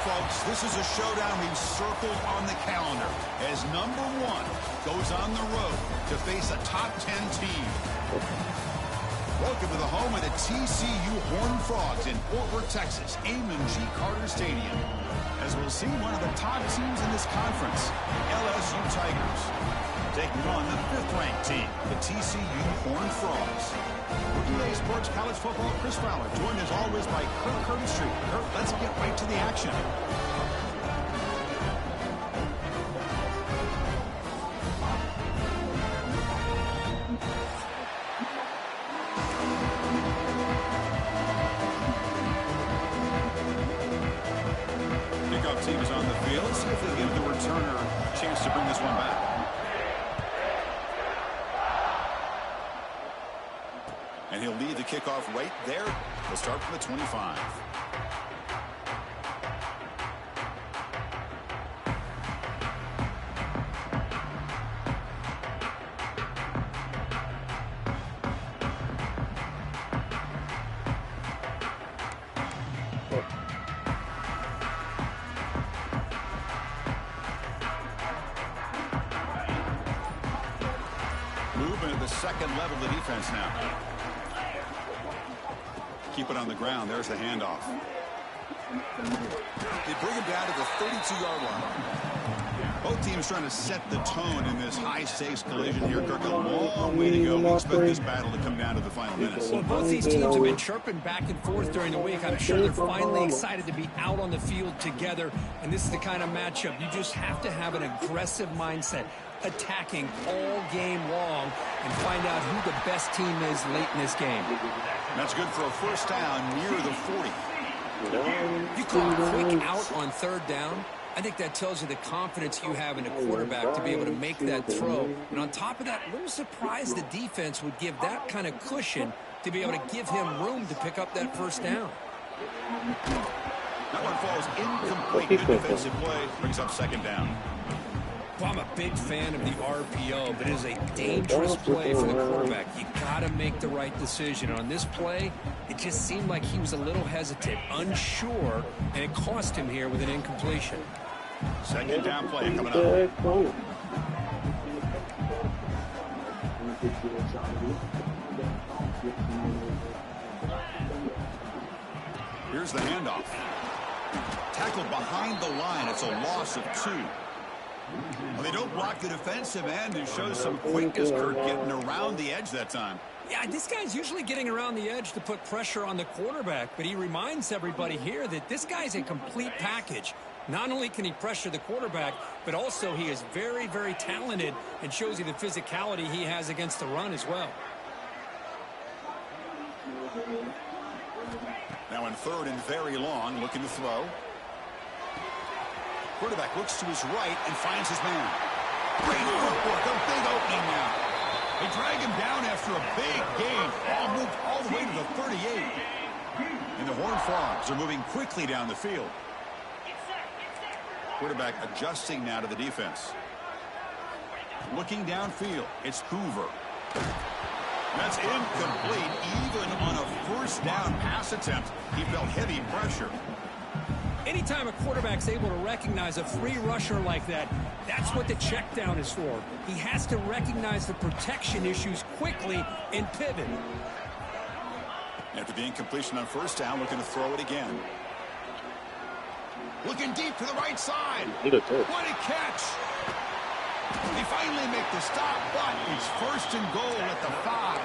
folks, this is a showdown we've circled on the calendar as number 1 goes on the road to face a top 10 team. Welcome to the home of the TCU Horned Frogs in Fort Worth, Texas, Amon G. Carter Stadium. As we'll see one of the top teams in this conference, LSU Tigers, taking on the 5th-ranked team, the TCU Horned Frogs. We're today's Sports College Football, Chris Fowler, joined as always by Kurt Curtis. Kurt, let's get right to the action. Kickoff team is on the field. Let's see if they give the returner a chance to bring this one back. And he'll lead the kickoff right there. We'll start from the 25. Movement at the second level of the defense now. Keep it on the ground. There's the handoff. They bring him down to the 32-yard line. Both teams trying to set the tone in this high-stakes collision here. Kirk, a long way to go. We expect this battle to come down to the final minutes. Well, both these teams have been chirping back and forth during the week. I'm sure they're finally excited to be out on the field together. And this is the kind of matchup you just have to have an aggressive mindset, attacking all game long and find out who the best team is late in this game. That's good for a first down near the 40. You call a quick out on 3rd down. I think that tells you the confidence you have in a quarterback to be able to make that throw. And on top of that, a little surprised the defense would give that kind of cushion to be able to give him room to pick up that first down. That one falls incomplete. Good defensive play. Brings up 2nd down. Well, I'm a big fan of the RPO, but it is a dangerous play for the quarterback. You got to make the right decision. On this play, it just seemed like he was a little hesitant, unsure, and it cost him here with an incompletion. 2nd down play coming up. Here's the handoff. Tackled behind the line. It's a loss of 2. Well, they don't block the defensive end and show some quickness, Kurt, getting around the edge that time. Yeah, this guy's usually getting around the edge to put pressure on the quarterback, but he reminds everybody here that this guy's a complete package. Not only can he pressure the quarterback, but also he is very, very talented and shows you the physicality he has against the run as well. Now in 3rd and very long, looking to throw. Quarterback looks to his right and finds his man. Great footwork, a big opening now. They drag him down after a big gain. Moved all the way to the 38. And the Horned Frogs are moving quickly down the field. Quarterback adjusting now to the defense. Looking downfield, it's Hoover. That's incomplete. Even on a first down pass attempt, he felt heavy pressure. Anytime a quarterback's able to recognize a free rusher like that, that's what the check down is for. He has to recognize the protection issues quickly and pivot. After the incompletion on first down, looking to throw it again. Looking deep to the right side. What a catch. They finally make the stop, but it's 1st and goal at the 5.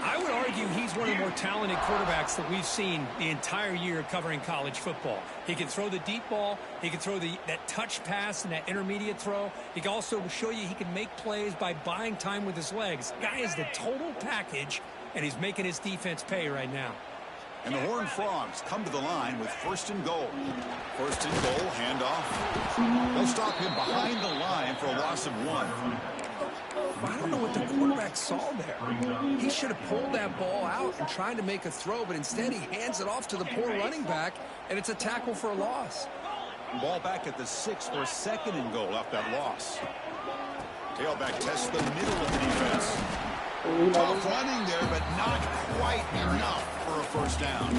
I would argue he's one of the more talented quarterbacks that we've seen the entire year covering college football. He can throw the deep ball. He can throw that touch pass and that intermediate throw. He can also show you he can make plays by buying time with his legs. Guy is the total package, and he's making his defense pay right now. And the Horned Frogs come to the line with 1st and goal. 1st and goal, handoff. They'll stop him behind the line for a loss of 1. I don't know what the quarterback saw there. He should have pulled that ball out and tried to make a throw, but instead he hands it off to the poor running back, and it's a tackle for a loss. Ball back at the 6 for 2nd and goal off that loss. Tailback tests the middle of the defense. Tough running there, but not quite enough. for a first down.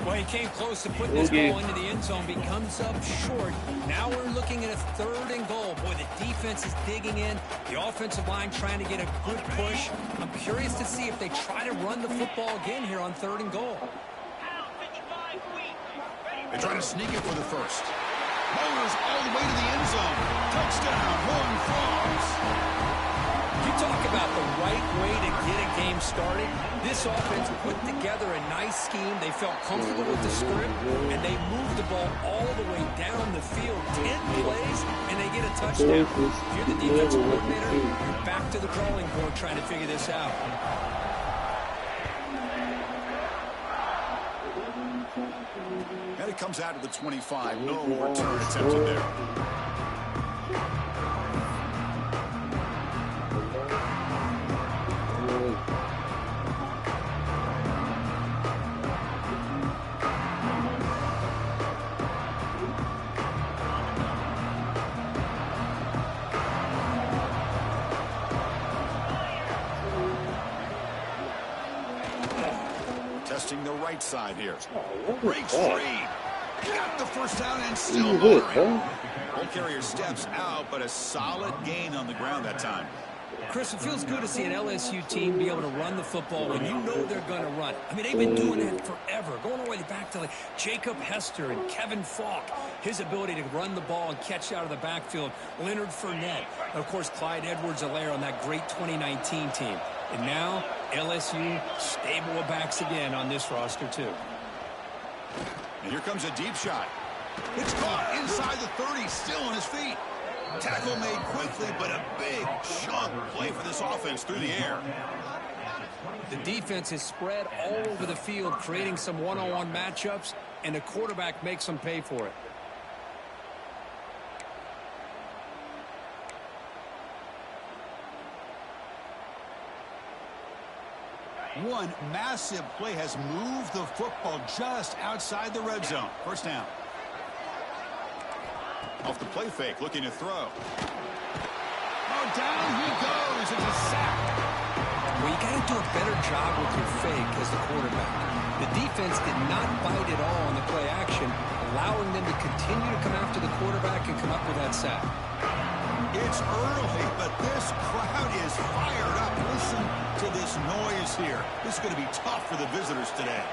Well, he came close to putting this ball into the end zone, but comes up short. Now we're looking at a 3rd and goal. Boy, the defense is digging in. The offensive line trying to get a good push. I'm curious to see if they try to run the football again here on 3rd and goal. They're trying to sneak it for the first. Motors all the way to the end zone. Touchdown, Horned Frogs. You talk about the right way to get a game started. This offense put together a nice scheme. They felt comfortable with the script, and they moved the ball all the way down the field. 10 plays, and they get a touchdown. If you're the defensive coordinator, you're back to the drawing board trying to figure this out. And it comes out to the 25. No return attempted there. Testing the right side here. Breaks free. Got the first down and still motoring. Ball carrier steps out, but a solid gain on the ground that time. Chris, it feels good to see an LSU team be able to run the football when you know they're going to run it. I mean, they've been doing that forever, going all the way back to like Jacob Hester and Kevin Falk. His ability to run the ball and catch out of the backfield. Leonard Fournette. And, of course, Clyde Edwards-Helaire on that great 2019 team. And now, LSU stable of backs again on this roster, too. And here comes a deep shot. It's caught inside the 30, still on his feet. Tackle made quickly, but a big chunk play for this offense through the air. The defense is spread all over the field, creating some one-on-one matchups, and the quarterback makes them pay for it. One massive play has moved the football just outside the red zone. First down. Off the play fake, looking to throw. Oh, down he goes. It's a sack. Well, you got to do a better job with your fake as the quarterback. The defense did not bite at all on the play action, allowing them to continue to come after the quarterback and come up with that sack. It's early, but this crowd is fired up. Listen to this noise here. This is going to be tough for the visitors today.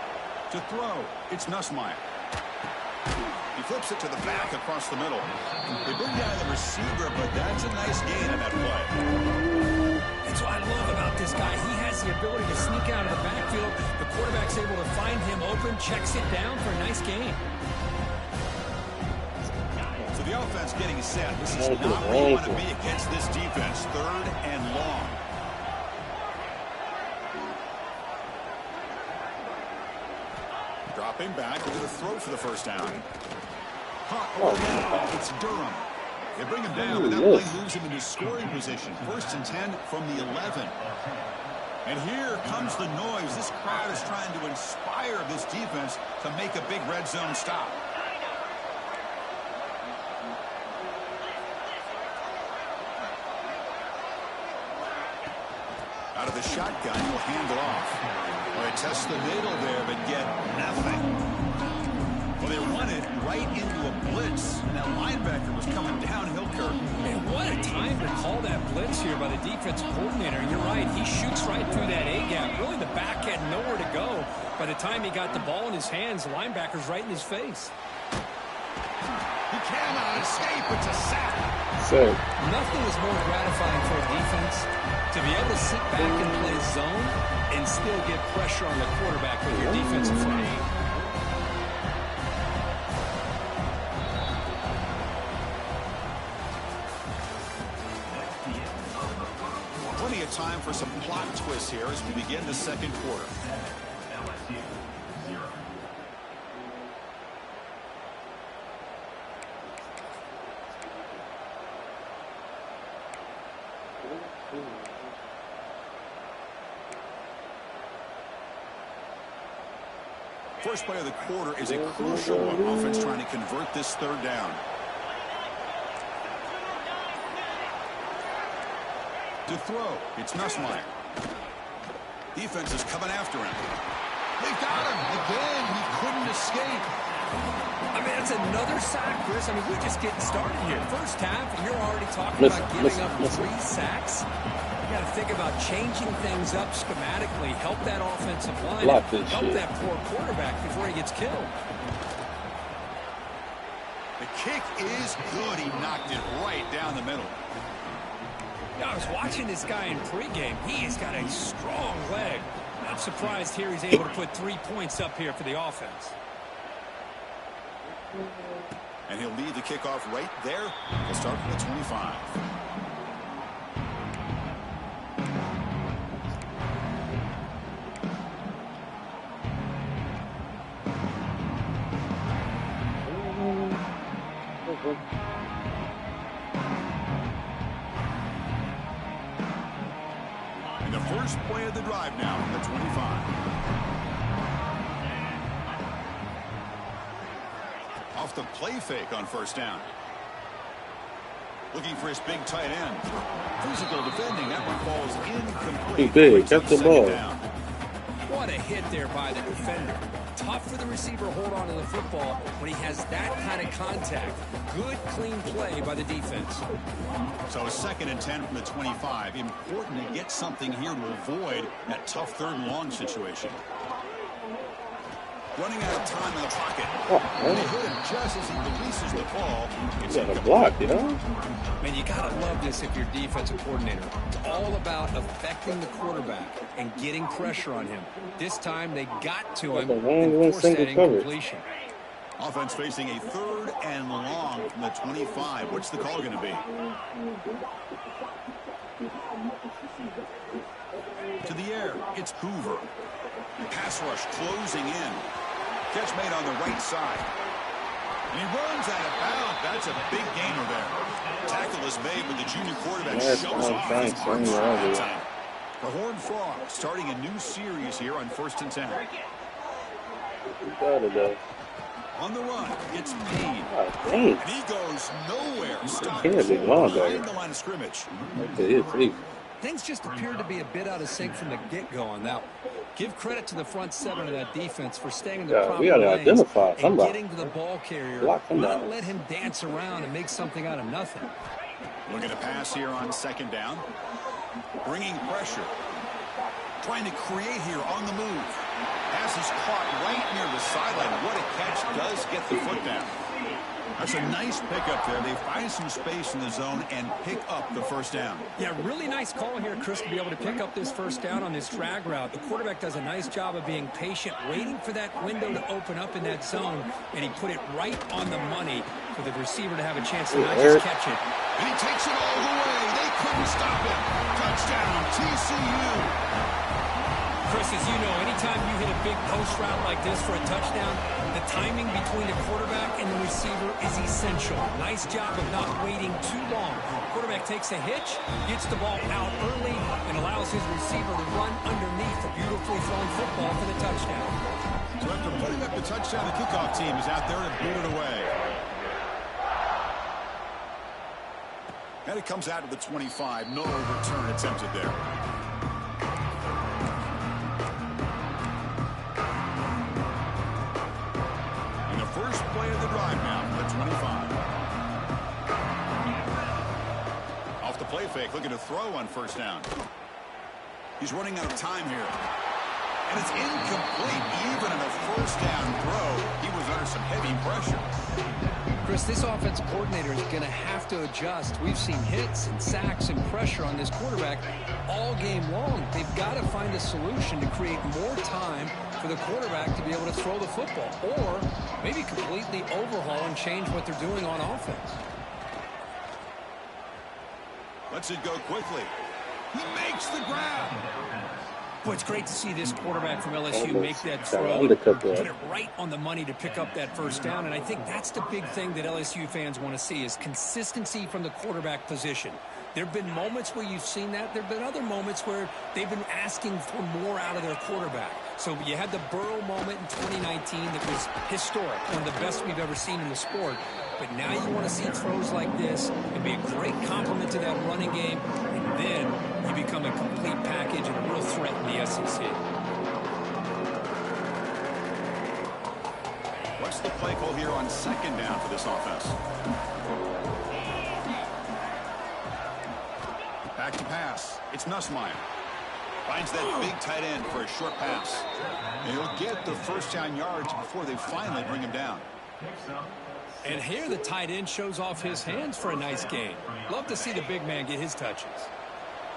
To throw, it's Nussmeier. He flips it to the back across the middle. They bring down the receiver, but that's a nice gain on that play. That's what I love about this guy. He has the ability to sneak out of the backfield. The quarterback's able to find him open, checks it down for a nice gain. So the offense getting set. This is not where you want to be against this defense. 3rd and long. Dropping back into the throw for the first down. It's Durham. They bring him down, but that play moves him into scoring position. 1st and 10 from the 11. And here comes the noise. This crowd is trying to inspire this defense to make a big red zone stop. Out of the shotgun, he'll hand it off. Well, they test the middle there, but get nothing. Well, they run it right into a blitz. And that linebacker was coming downhill, Kirk. Man, what a time to call that blitz here by the defensive coordinator. And you're right, he shoots right through that A-gap. Really, the back had nowhere to go. By the time he got the ball in his hands, the linebacker's right in his face. He cannot escape. It's a sack. Nothing is more gratifying for a defense to be able to sit back and play zone and still get pressure on the quarterback with your defensive front. Plenty of time for some plot twists here as we begin the second quarter. First play of the quarter is a crucial one. Offense trying to convert this 3rd down. To throw, it's Nussmeier. Defense is coming after him. They've got him again. He couldn't escape. I mean, that's another sack, Chris. I mean, we're just getting started here. First half, and you're already talking about giving up 3 sacks. You got to think about changing things up schematically, help that offensive line, help that poor quarterback before he gets killed. The kick is good. He knocked it right down the middle. Now, I was watching this guy in pregame. He has got a strong leg. I'm surprised here he's able to put 3 points up here for the offense. And he'll lead the kickoff right there. He'll start from the 25. And the first play of the drive now from the 25. Off the play fake on first down. Looking for his big tight end. Physical defending. That one falls incomplete. Too big. Catch the ball. What a hit there by the defender. Tough for the receiver to hold on to the football when he has that kind of contact. Good, clean play by the defense. So 2nd and 10 from the 25. Important to get something here to avoid that tough 3rd and long situation. Running out of time in the pocket. And they hit him just as he releases the ball. It's got a block, you know? Man, you got to love this if you're defensive coordinator. It's all about affecting the quarterback and getting pressure on him. This time they got to him and forced that incompletion. Offense facing a 3rd and long from the 25. What's the call going to be? To the air. It's Hoover. Pass rush closing in. Catch made on the right side. And he runs out of bounds. That's a big gainer there. Tackle is made, but the junior quarterback shows off his arm strength that time. The Horned Frogs starting a new series here on 1st and 10. On the run, it's Bih. And he goes nowhere. Stopped behind the line of scrimmage. Things just appeared to be a bit out of sync from the get-go on that one. Give credit to the front 7 of that defense for staying in the proper lanes and getting to the ball carrier. Not let him dance around and make something out of nothing. Looking to pass here on 2nd down. Bringing pressure. Trying to create here on the move. Pass is caught right near the sideline. What a catch. Does get the foot down. That's a nice pickup there. They find some space in the zone and pick up the first down. Yeah, really nice call here, Chris, to be able to pick up this first down on this drag route. The quarterback does a nice job of being patient, waiting for that window to open up in that zone, and he put it right on the money for the receiver to have a chance to not just catch it. And he takes it all the way. They couldn't stop him. Touchdown, TCU. Chris, as you know, anytime you hit a big post route like this for a touchdown, the timing between the quarterback and the receiver is essential. Nice job of not waiting too long. Quarterback takes a hitch, gets the ball out early, and allows his receiver to run underneath the beautifully thrown football for the touchdown. So after putting up the touchdown, the kickoff team is out there to boot it away. And it comes out to the 25. No return attempted there. First play of the drive now from the 25. Off the play fake, looking to throw on first down. He's running out of time here. And it's incomplete. Even in a first down throw, he was under some heavy pressure. Chris, this offensive coordinator is going to have to adjust. We've seen hits and sacks and pressure on this quarterback all game long. They've got to find a solution to create more time for the quarterback to be able to throw the football, or maybe completely overhaul and change what they're doing on offense. Lets it go quickly. He makes the grab. Boy, it's great to see this quarterback from LSU make that throw, put it right on the money to pick up that first down, and I think that's the big thing that LSU fans want to see is consistency from the quarterback position. There have been moments where you've seen that. There have been other moments where they've been asking for more out of their quarterback. So you had the Burrow moment in 2019 that was historic, one of the best we've ever seen in the sport. But now you want to see throws like this and be a great complement to that running game, and then you become a complete package and a real threat in the SEC. What's the play call here on second down for this offense? Back to pass. It's Nussmeier. Finds that big tight end for a short pass. And he'll get the first down yards before they finally bring him down. And here the tight end shows off his hands for a nice gain. Love to see the big man get his touches.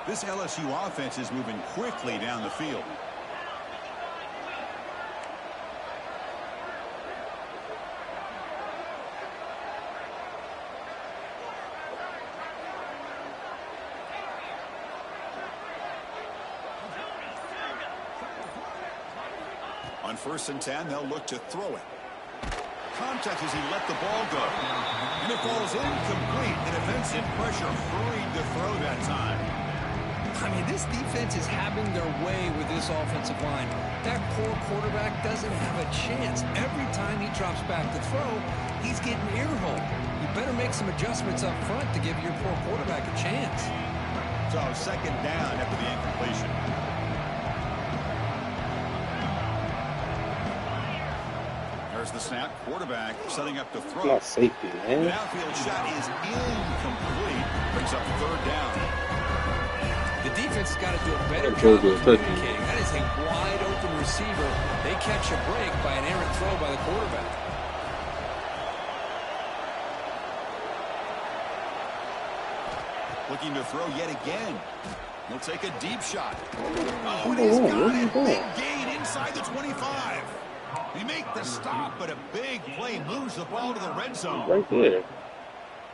This LSU offense is moving quickly down the field. On 1st and 10, they'll look to throw it. Contact as he let the ball go. And it falls incomplete. The defensive pressure hurried the throw that time. I mean, this defense is having their way with this offensive line. That poor quarterback doesn't have a chance. Every time he drops back to throw, he's getting earholed. You better make some adjustments up front to give your poor quarterback a chance. So second down after the incompletion. There's the snap. Quarterback setting up to throw. Not safety, man. The outfield shot is incomplete. Brings up 3rd down. The defense has got to do a better job of communicating. That is a wide-open receiver. They catch a break by an errant throw by the quarterback. Looking to throw yet again. He'll take a deep shot. Oh, and he's got it. Big gain inside the 25. They make the stop, but a big play moves the ball to the red zone. Right there.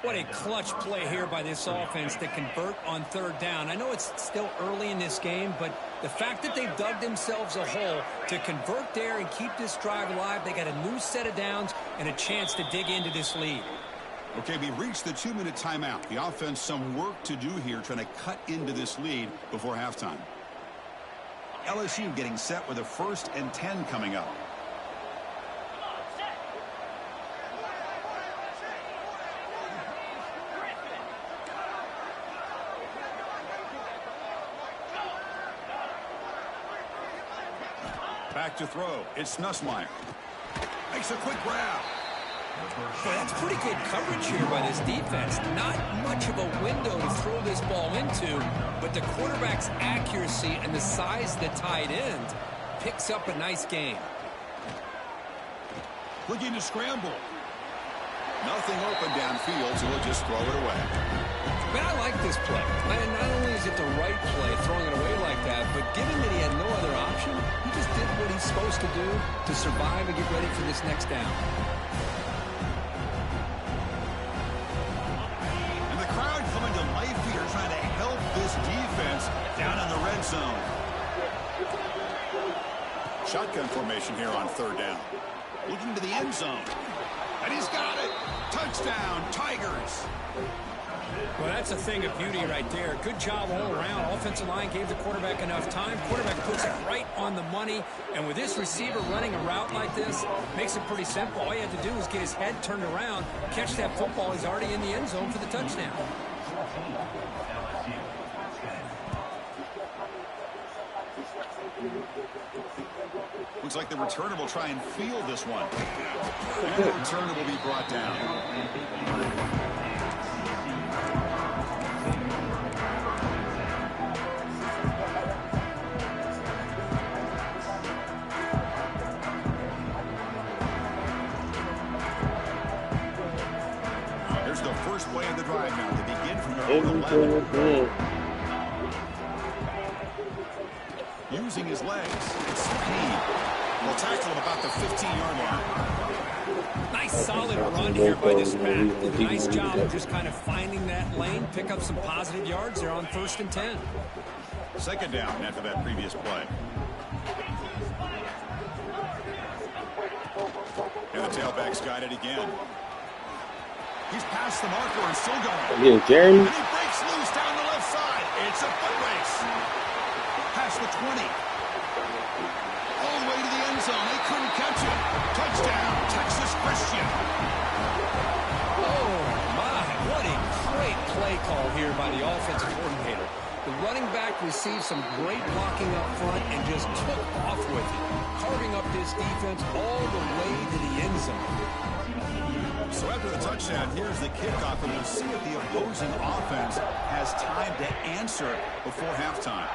What a clutch play here by this offense to convert on 3rd down. I know it's still early in this game, but the fact that they've dug themselves a hole to convert there and keep this drive alive, they got a new set of downs and a chance to dig into this lead. Okay, we reached the 2-minute timeout. The offense some work to do here trying to cut into this lead before halftime. LSU getting set with a 1st and 10 coming up. Back to throw. It's Nussmeier. Makes a quick grab. Well, that's pretty good coverage here by this defense. Not much of a window to throw this ball into, but the quarterback's accuracy and the size of the tight end picks up a nice gain. Looking to scramble. Nothing open downfield, so he'll just throw it away. Man, I like this play. And not only is it the right play, throwing it away like that, but given that he had no other option, he just did what he's supposed to do to survive and get ready for this next down. And the crowd coming to life here, trying to help this defense down in the red zone. Shotgun formation here on 3rd down. Looking to the end zone. And he's got it. Touchdown, Tigers. Well, that's a thing of beauty right there. Good job all around. Offensive line gave the quarterback enough time. Quarterback puts it right on the money. And with this receiver running a route like this, makes it pretty simple. All he had to do was get his head turned around, catch that football. He's already in the end zone for the touchdown. Looks like the returner will try and field this one. And the returner will be brought down. Here's the first play of the drive now. They begin from their own 11. Using his legs and speed. Will tackle him about the 15-yard line. Nice solid run here by this back. Did a nice job of just kind of finding that lane, pick up some positive yards there on 1st and 10. Second down after that previous play. And the tailback's got it again. He's past the marker and still going. Yeah, Jeremy. And he breaks loose down the left side. It's a foot race. Past the 20. All the way to the end zone. They couldn't catch him. Touchdown, Texas Christian. Oh, my. What a great play call here by the offensive coordinator. The running back received some great blocking up front and just took off with it. carving up this defense all the way to the end zone. So after the touchdown, here's the kickoff, and we'll see if the opposing offense has time to answer before halftime.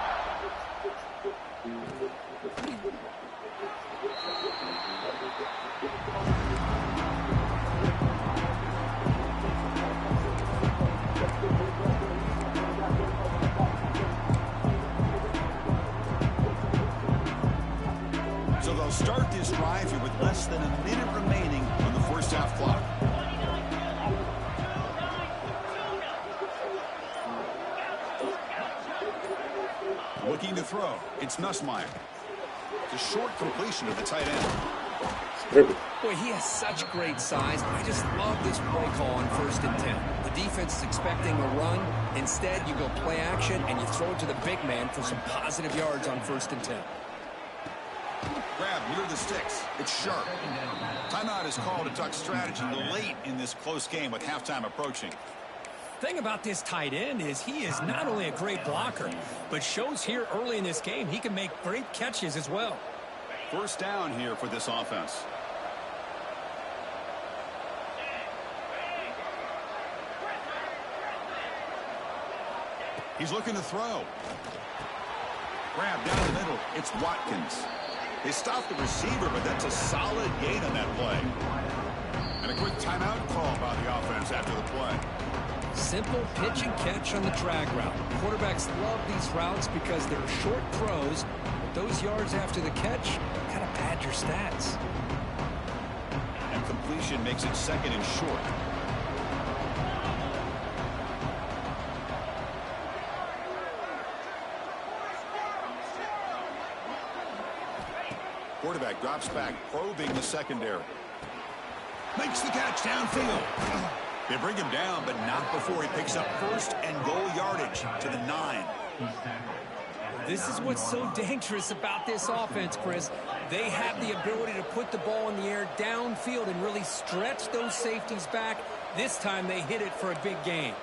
So they'll start this drive here with less than a minute remaining on the first half clock. Looking to throw. It's Nussmeier. It's a short completion of the tight end. Boy, he has such great size. I just love this play call on 1st and 10. The defense is expecting a run. Instead, you go play action, and you throw it to the big man for some positive yards on 1st and 10. Grab near the sticks. It's sharp. Timeout is called to duck strategy late in this close game with halftime approaching. Thing about this tight end is he is not only a great blocker, but shows here early in this game he can make great catches as well. First down here for this offense. He's looking to throw. Grab down the middle. It's Watkins. They stopped the receiver, but that's a solid gain on that play. And a quick timeout call by the offense after the play. Simple pitch and catch on the drag route. Quarterbacks love these routes because they're short throws. But those yards after the catch kind of pad your stats. And completion makes it 2nd and short. Quarterback drops back, probing the secondary. Makes the catch downfield. They bring him down, but not before he picks up 1st and goal yardage to the 9. This is what's so dangerous about this offense, Chris. They have the ability to put the ball in the air downfield and really stretch those safeties back. This time they hit it for a big gain.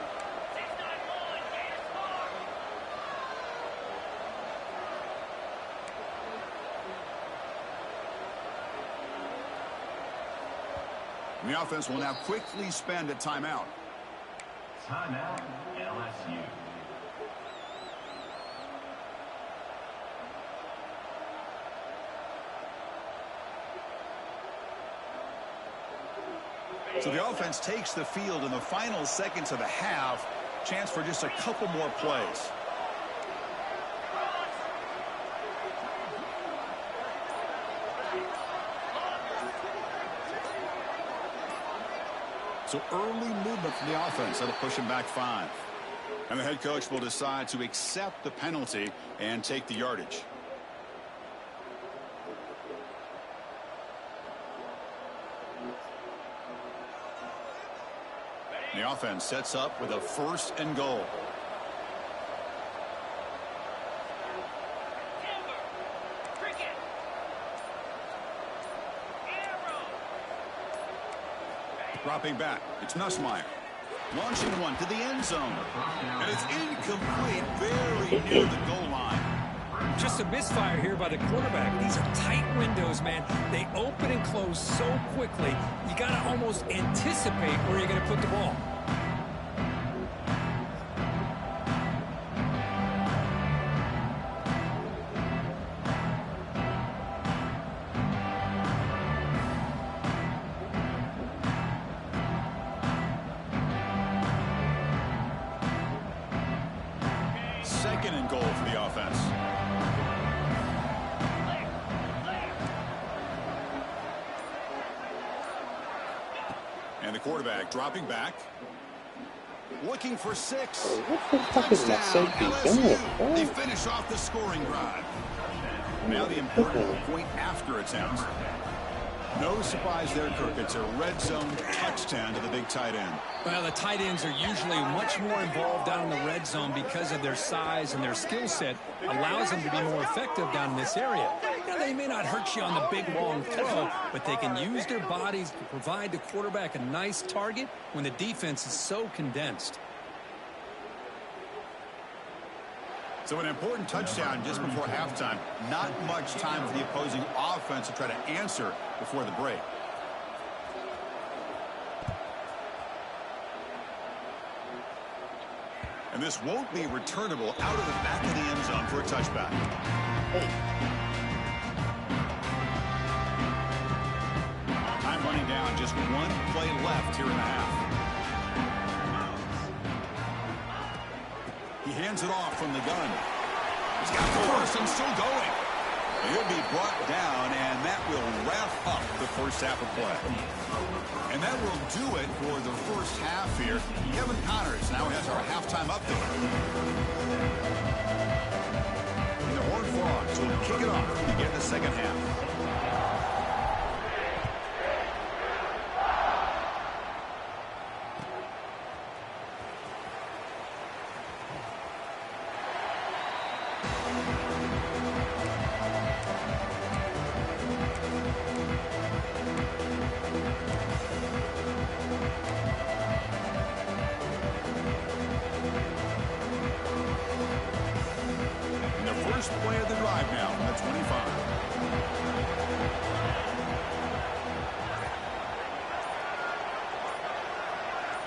The offense will now quickly spend a timeout. Timeout, LSU. So the offense takes the field in the final seconds of the half. Chance for just a couple more plays. So early movement from the offense. That'll push him back 5. And the head coach will decide to accept the penalty and take the yardage. The offense sets up with a 1st and goal. Dropping back, it's Nussmeier. Launching one to the end zone. And it's incomplete, very near the goal line. Just a misfire here by the quarterback. These are tight windows, man. They open and close so quickly, you got to almost anticipate where you're going to put the ball. And the quarterback dropping back. Looking for 6. What the fuck is that safety doing? They finish off the scoring drive. Now the important point after attempt. No surprise there, Kirk. It's a red zone touchdown to the big tight end. Well, the tight ends are usually much more involved down in the red zone because of their size, and their skill set allows them to be more effective down in this area. Now, they may not hurt you on the big, long throw, but they can use their bodies to provide the quarterback a nice target when the defense is so condensed. So an important touchdown just before halftime. Not much time for the opposing offense to try to answer before the break. And this won't be returnable out of the back of the end zone for a touchback. Time running down, just one play left here in the half. He hands it off from the gun. He's got Morrison still going. He'll be brought down, and that will wrap up the first half of play. And that will do it for the first half here. Kevin Connors now has our halftime update. And the Horned Frogs will kick it off to begin the second half. First play of the drive now from the 25.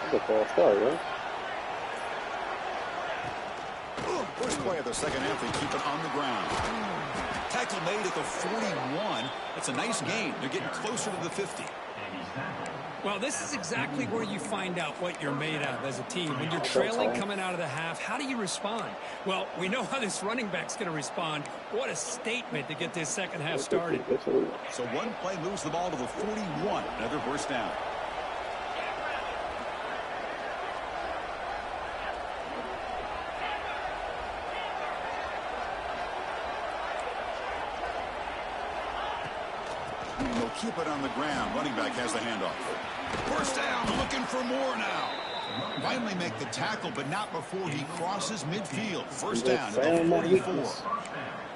That's a false start, right? First play of the second half, they keep it on the ground. Tackle made at the 41. That's a nice gain. They're getting closer to the 50. Well, this is exactly where you find out what you're made of as a team. When you're trailing coming out of the half, how do you respond? Well, we know how this running back's going to respond. What a statement to get this second half started. So one play moves the ball to the 41. Another first down. They'll keep it on the ground. Running back has the handoff. First down, looking for more now. Finally make the tackle, but not before he crosses midfield. First down at the 44.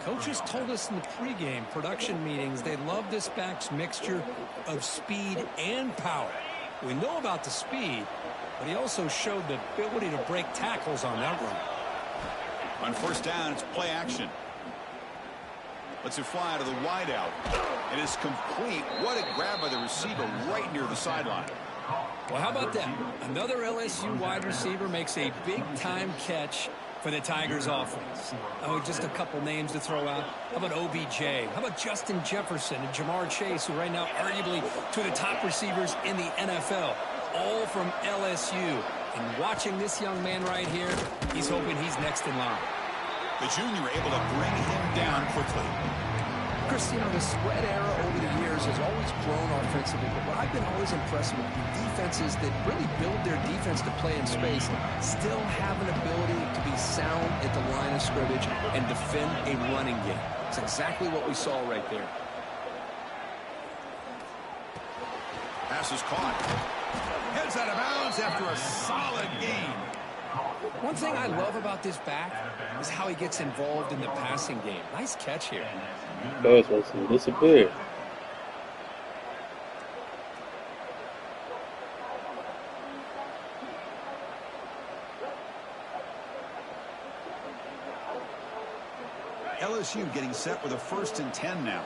Coaches told us in the pregame production meetings they love this back's mixture of speed and power. We know about the speed, but he also showed the ability to break tackles on that run. On first down, it's play action. Lets it fly to the wideout. It is complete. What a grab by the receiver right near the sideline. Well, how about that? Another LSU wide receiver makes a big-time catch for the Tigers offense. Oh, just a couple names to throw out. How about OBJ? How about Justin Jefferson and Jamar Chase, who right now arguably two of the top receivers in the NFL, all from LSU. And watching this young man right here, he's hoping he's next in line. The junior able to bring him down quickly. Chris, you know, the spread era over the years has always grown offensively, but what I've been always impressed with defenses that really build their defense to play in space still have an ability to be sound at the line of scrimmage and defend a running game. It's exactly what we saw right there. Pass is caught. Heads out of bounds after a solid gain. One thing I love about this back is how he gets involved in the passing game. Nice catch here. Pass wants to disappear. LSU getting set with a 1st and 10 now.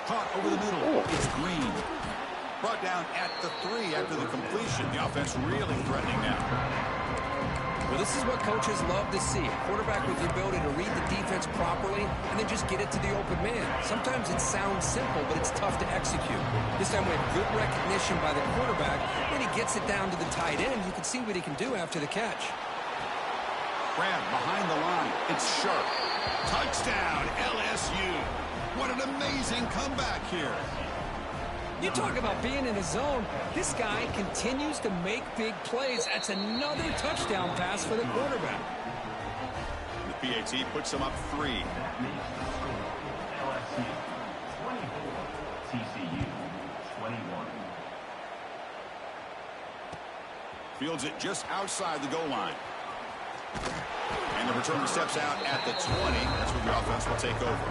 Caught over the middle. It's Green. Brought down at the 3 after the completion. The offense really threatening now. Well, this is what coaches love to see. A quarterback with the ability to read the defense properly and then just get it to the open man. Sometimes it sounds simple, but it's tough to execute. This time we have good recognition by the quarterback. When he gets it down to the tight end, you can see what he can do after the catch. Grab behind the line. It's sharp. Touchdown, LSU. What an amazing comeback here. You talk about being in a zone. This guy continues to make big plays. That's another touchdown pass for the quarterback. The PAT puts him up 3. LSU 24, TCU 21. Fields it just outside the goal line. And the returner steps out at the 20. That's where the offense will take over.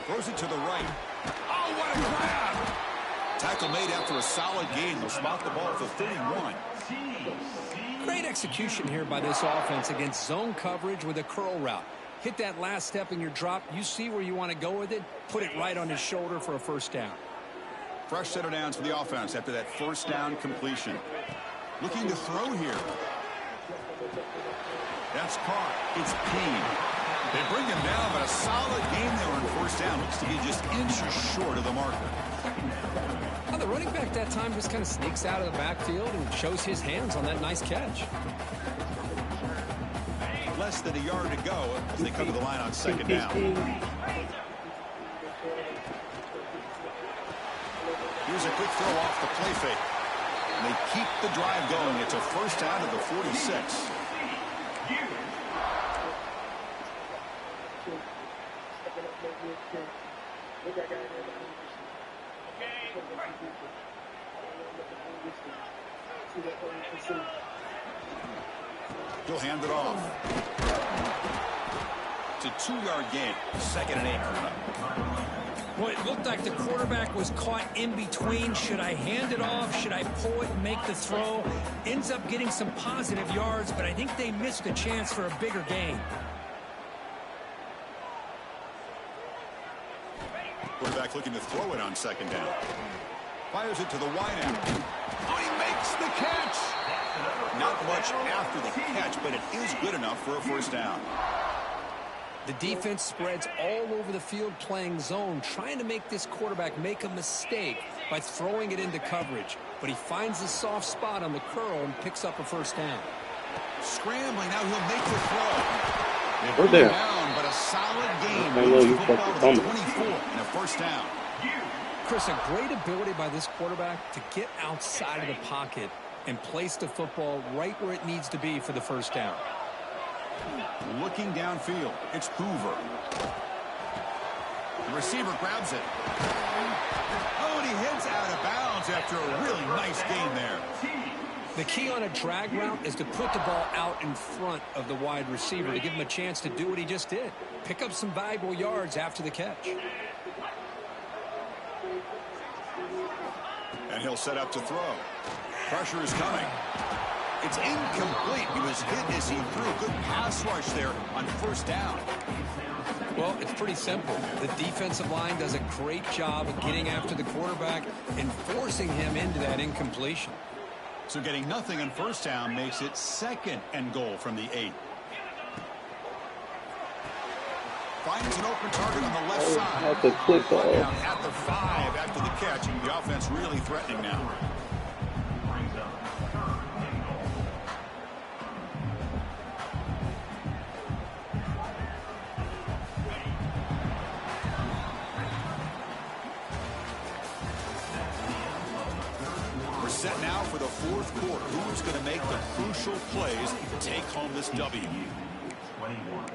Throws it to the right. Oh, what a grab! Tackle made after a solid gain. They'll spot the ball at the 31. Great execution here by this offense against zone coverage with a curl route. Hit that last step in your drop. You see where you want to go with it. Put it right on his shoulder for a first down. Fresh set of downs for the offense after that first down completion. Looking to throw here. That's caught. It's Bih. They bring him down, but a solid game there on first down. Looks to be just inches short of the marker. Well, the running back that time just kind of sneaks out of the backfield and shows his hands on that nice catch. Less than a yard to go as they come to the line on second down. Here's a quick throw off the play fake. And they keep the drive going. It's a first down at the 46. He'll hand it off. It's a 2-yard gain. 2nd and 8 coming up. Well, it looked like the quarterback was caught in between. Should I hand it off? Should I pull it and make the throw? Ends up getting some positive yards, but I think they missed a chance for a bigger gain. Quarterback looking to throw it on second down. Fires it to the wideout. Oh, he makes the catch. Not much after the catch, but it is good enough for a first down. The defense spreads all over the field playing zone, trying to make this quarterback make a mistake by throwing it into coverage. But he finds a soft spot on the curl and picks up a first down. Scrambling, now he'll make the throw. We're there. Down, but a solid game. I know you Football fucking to the coming. 24 and a first down. Chris, a great ability by this quarterback to get outside of the pocket and place the football right where it needs to be for the first down. Looking downfield, it's Hoover. The receiver grabs it. Oh, and he heads out of bounds after a really nice gain there. The key on a drag route is to put the ball out in front of the wide receiver to give him a chance to do what he just did. Pick up some valuable yards after the catch. And he'll set up to throw. Pressure is coming. It's incomplete. He was hit as he threw. Good pass rush there on first down. Well, it's pretty simple. The defensive line does a great job of getting after the quarterback and forcing him into that incompletion. So getting nothing on first down makes it 2nd and goal from the 8. Finds an open target on the left side. At the click off. Down at the 5 after the catch, and the offense really threatening now. We're set now for the 4th quarter. Who's going to make the crucial plays to take home this W? 21.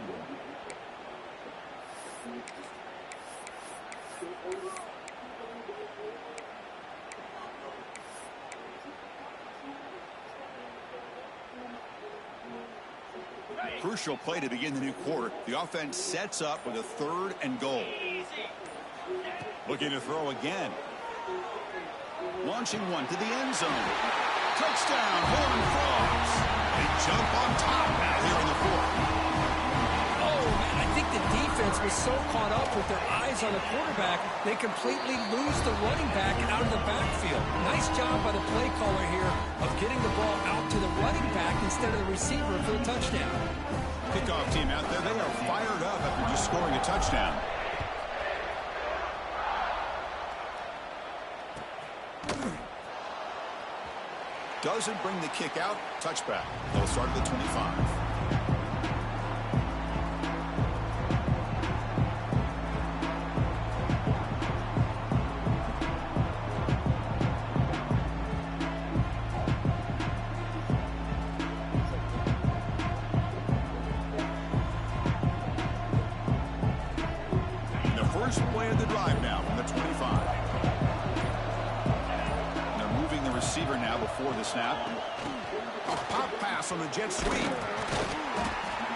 Crucial play to begin the new quarter. The offense sets up with a 3rd and goal. Looking to throw again. Launching one to the end zone. Touchdown, Horned Frogs. They jump on top now here in the 4th. Oh, man, I think the defense was so caught up with their eyes on the quarterback, they completely lose the running back out of the backfield. Nice job by the play caller here of getting the ball out to the running back instead of the receiver for the touchdown. Kickoff team out there, they are fired up after just scoring a touchdown. Doesn't bring the kick out. Touchback. They'll start at the 25. The first play of the drive now from the 25. They're moving the receiver now before the snap. A pop pass on the jet sweep.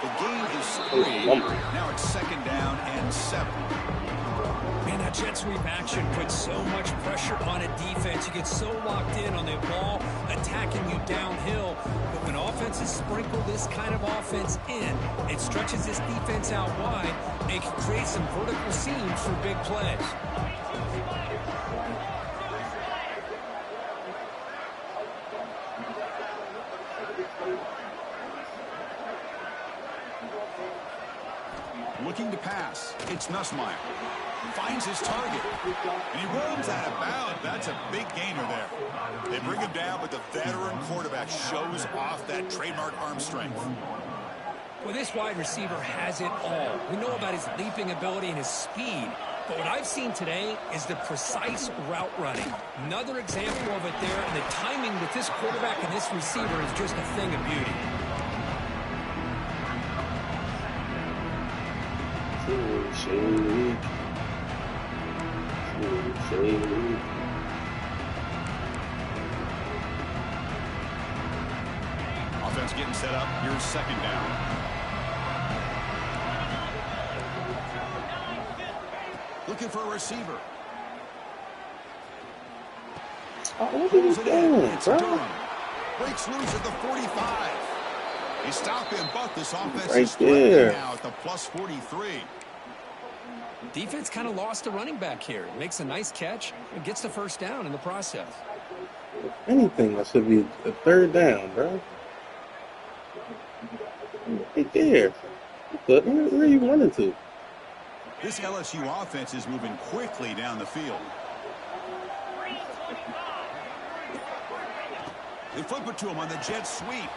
The gain is 3. Now it's 2nd down and 7. That jet sweep action puts so much pressure on a defense. You get so locked in on the ball attacking you downhill. But when offenses sprinkle this kind of offense in, it stretches this defense out wide and it can create some vertical seams for big plays. Looking to pass. It's Nussmeier. Finds his target. And he runs out of bounds. That's a big gainer there. They bring him down, but the veteran quarterback shows off that trademark arm strength. Well, this wide receiver has it all. We know about his leaping ability and his speed. But what I've seen today is the precise route running. Another example of it there. And the timing with this quarterback and this receiver is just a thing of beauty. Offense getting set up. Here's second down. Looking for a receiver. Pulls it in. It's Durham. Breaks loose at the 45. They stop him, but this offense is threatening now at the plus 43. Defense kind of lost a running back here. Makes a nice catch and gets the first down in the process. If anything, that should be a third down, bro. Right there. But where are you running to? This LSU offense is moving quickly down the field. They flip it to him on the jet sweep.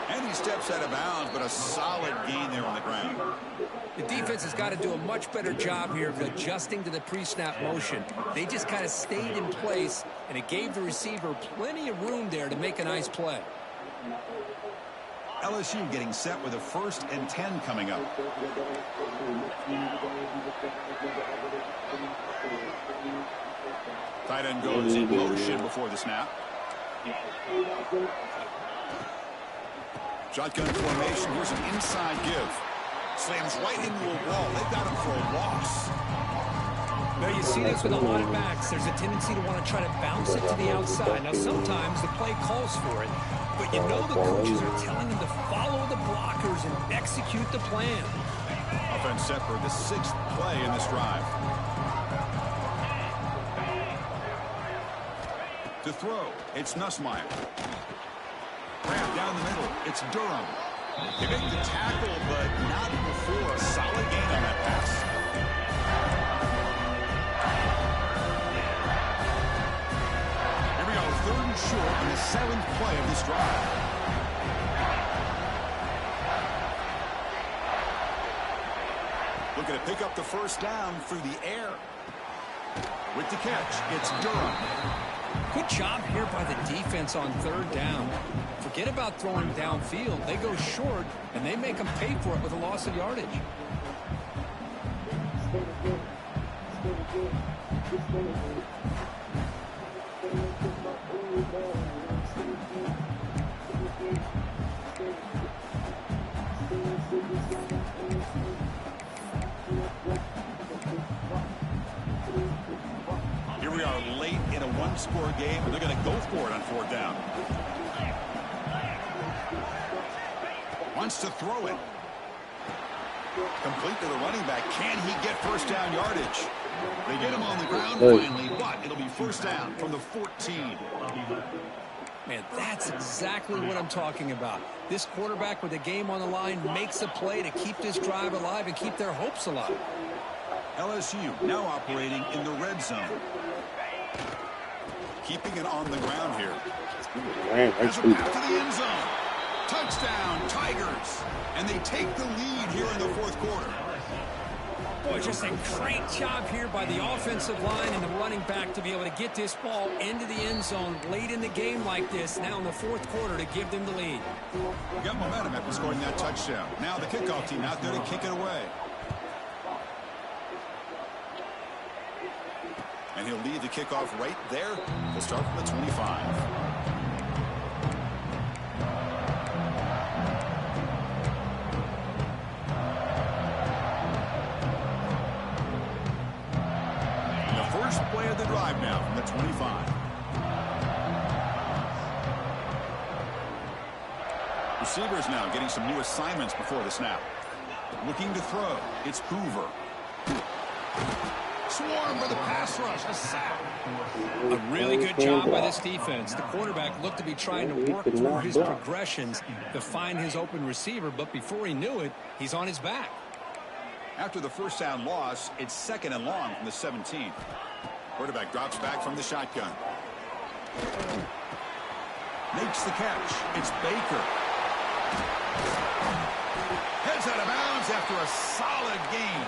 And he steps out of bounds, but a solid gain there on the ground. The defense has got to do a much better job here of adjusting to the pre-snap motion. They just kind of stayed in place, and it gave the receiver plenty of room there to make a nice play. LSU getting set with a 1st and 10 coming up. Tight end goes in motion before the snap. Shotgun formation. Here's an inside give. Slams right into a wall. They've got him for a loss. Now you see this with a lot of backs. There's a tendency to want to try to bounce it to the outside. Now sometimes the play calls for it, but you know the coaches are telling them to follow the blockers and execute the plan. Offense set for the 6th play in this drive. To throw, it's Nussmeier. Grab down the middle, it's Durham. They make the tackle, but not before a solid gain on that pass. Here we go, 3rd and short on the 7th play of this drive. Looking to pick up the first down through the air. With the catch, it's Durham. Good job here by the defense on 3rd down. Forget about throwing downfield. They go short, and they make them pay for it with a loss of yardage. Here we are late in a 1-score game, and they're going to go for it on 4th down. Wants to throw it. Complete to the running back. Can he get first down yardage? They get him on the ground finally, but it'll be first down from the 14. Man, that's exactly what I'm talking about. This quarterback with the game on the line makes a play to keep this drive alive and keep their hopes alive. LSU now operating in the red zone. Keeping it on the ground here. Has a path to the end zone. Touchdown, Tigers. And they take the lead here in the 4th quarter. Boy, just a great job here by the offensive line and the running back to be able to get this ball into the end zone late in the game like this, now in the 4th quarter, to give them the lead. Got momentum after scoring that touchdown. Now the kickoff team out there to kick it away. And he'll lead the kickoff right there. He'll start from the 25. started the drive now from the 25. Receivers now getting some new assignments before the snap. Looking to throw. It's Hoover. Swarm for the pass rush. A sack. A really good job by this defense. The quarterback looked to be trying to work through his progressions to find his open receiver, but before he knew it, he's on his back. After the first down loss, it's 2nd and long from the 17. Quarterback drops back from the shotgun. Makes the catch. It's Baker. Heads out of bounds after a solid gain.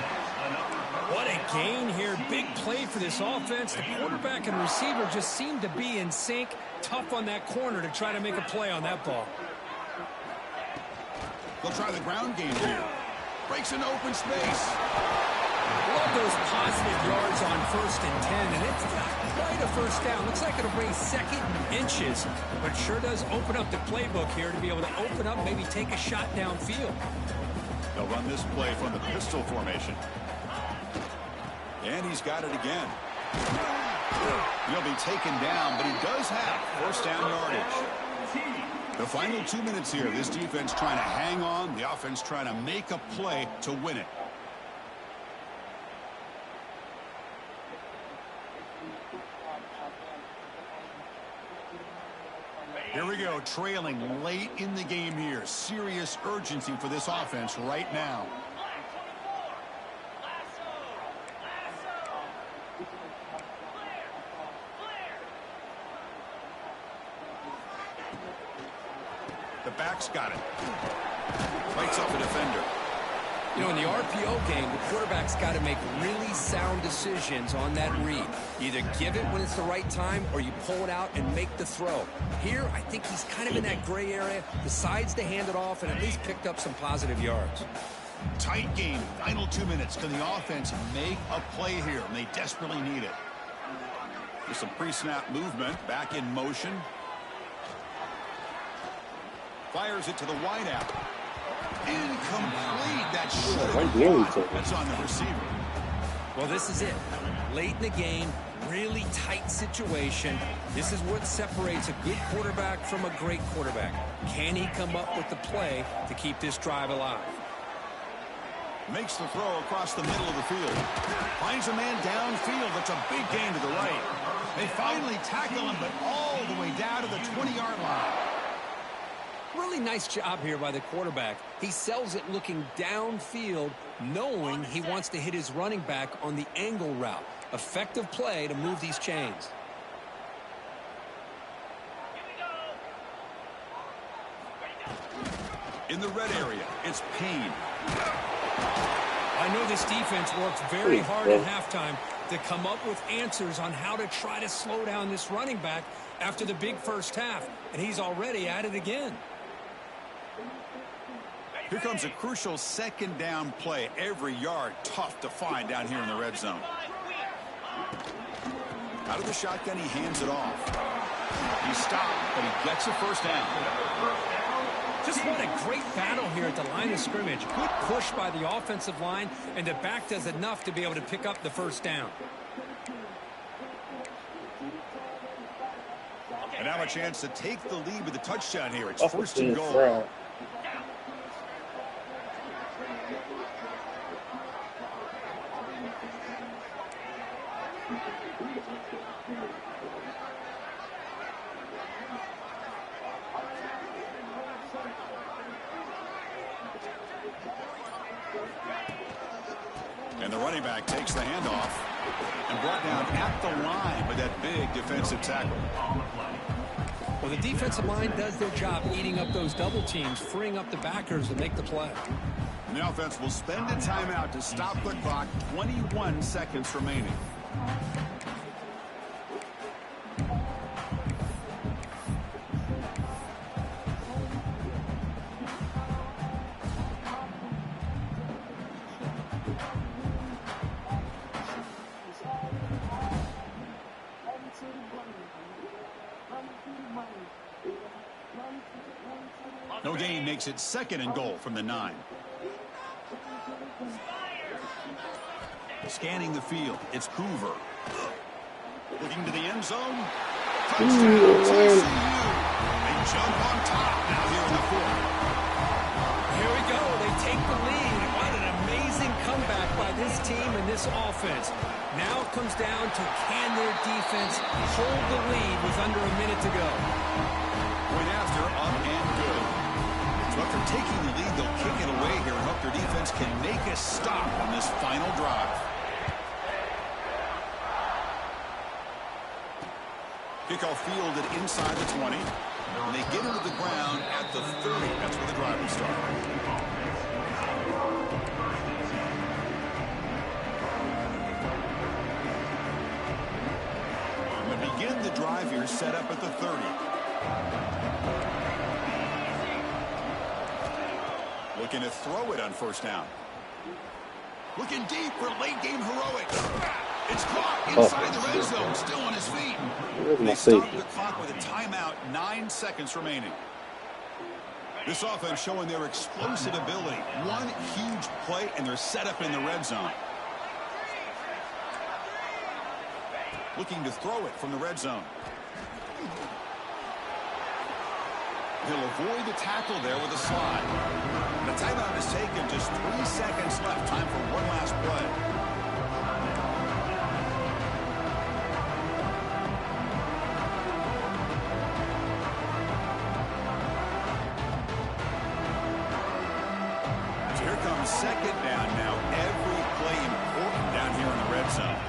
What a gain here. Big play for this offense. The quarterback and receiver just seem to be in sync. Tough on that corner to try to make a play on that ball. They'll try the ground game here. Breaks an open space. Love those positive yards on 1st and 10, and it's not quite a first down. Looks like it'll bring 2nd and inches, but sure does open up the playbook here to be able to open up, maybe take a shot downfield. They'll run this play from the pistol formation. And he's got it again. He'll be taken down, but he does have first down yardage. The final 2 minutes here, this defense trying to hang on, the offense trying to make a play to win it. Here we go, trailing late in the game here. Serious urgency for this offense right now. The back's got it. Fights up the defender. You know, in the RPO game, the quarterback's got to make really sound decisions on that read. Either give it when it's the right time or you pull it out and make the throw. Here, I think he's kind of in that gray area, decides to hand it off and at least picked up some positive yards. Tight game, final 2 minutes. Can the offense make a play here? And they desperately need it. There's some pre-snap movement, back in motion. Fires it to the wideout. Incomplete. That should have been caught. That's on the receiver. Well, this is it. Late in the game, really tight situation. This is what separates a good quarterback from a great quarterback. Can he come up with the play to keep this drive alive? Makes the throw across the middle of the field. Finds a man downfield. That's a big gain to the right. They finally tackle him, but all the way down to the 20-yard line. Really nice job here by the quarterback. He sells it looking downfield, knowing he wants to hit his running back on the angle route. Effective play to move these chains. In the red area, it's Payne. I know this defense worked very hard at halftime to come up with answers on how to try to slow down this running back after the big first half, and he's already at it again. Here comes a crucial 2nd down play. Every yard tough to find down here in the red zone. Out of the shotgun, he hands it off. He stopped, but he gets a first down. Just what a great battle here at the line of scrimmage. Good push by the offensive line, and the back does enough to be able to pick up the first down. And now a chance to take the lead with a touchdown here. It's 1st and goal. Right. And the running back takes the handoff and brought down at the line with that big defensive tackle. Well, the defensive line does their job eating up those double teams, freeing up the backers to make the play. And the offense will spend a timeout to stop the clock. 21 seconds remaining. No gain makes it 2nd and goal from the 9. Scanning the field, it's Hoover. Looking to the end zone. Ooh, Touchdown, man. TCU. They jump on top now here in the fourth. Here we go. They take the lead. What an amazing comeback by this team and this offense. Now it comes down to can their defense hold the lead with under a minute to go. Point after, up and good. So after taking the lead, they'll kick it away here and hope their defense can make a stop on this final drive. Kickoff fielded inside the 20. And they get into the ground at the 30. That's where the drive will start. And they begin the drive here set up at the 30. Looking to throw it on first down. Looking deep for late game heroics. It's caught inside the red zone, still on his feet. They stop the clock with a timeout, 9 seconds remaining. This offense showing their explosive ability. One huge play, and they're set up in the red zone. Looking to throw it from the red zone. He'll avoid the tackle there with a slide. The timeout is taken, just 3 seconds left. Time for one last play. So here comes second down now. Every play important down here in the red zone.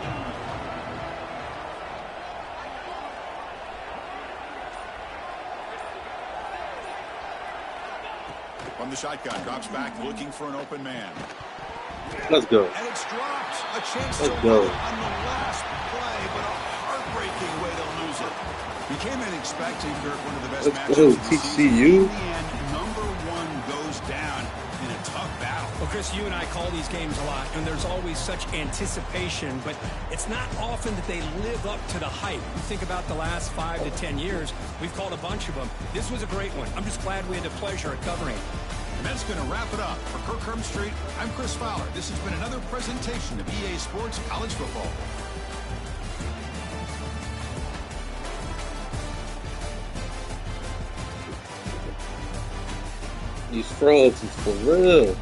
From the shotgun, drops back, looking for an open man. Let's go. And it's dropped. A chance Let's to go. win on the last play, but a heartbreaking way to lose it. We came in expecting, Kirk, one of the best Let's matchups go, of the season. TCU. In the end, number one goes down in a tough battle. Well, Chris, you and I call these games a lot, and there's always such anticipation, but it's not often that they live up to the hype. You think about the last 5 to 10 years, we've called a bunch of them. This was a great one. I'm just glad we had the pleasure of covering it. And that's going to wrap it up. For Kirk Street, I'm Chris Fowler. This has been another presentation of EA Sports College Football. These frauds is for real.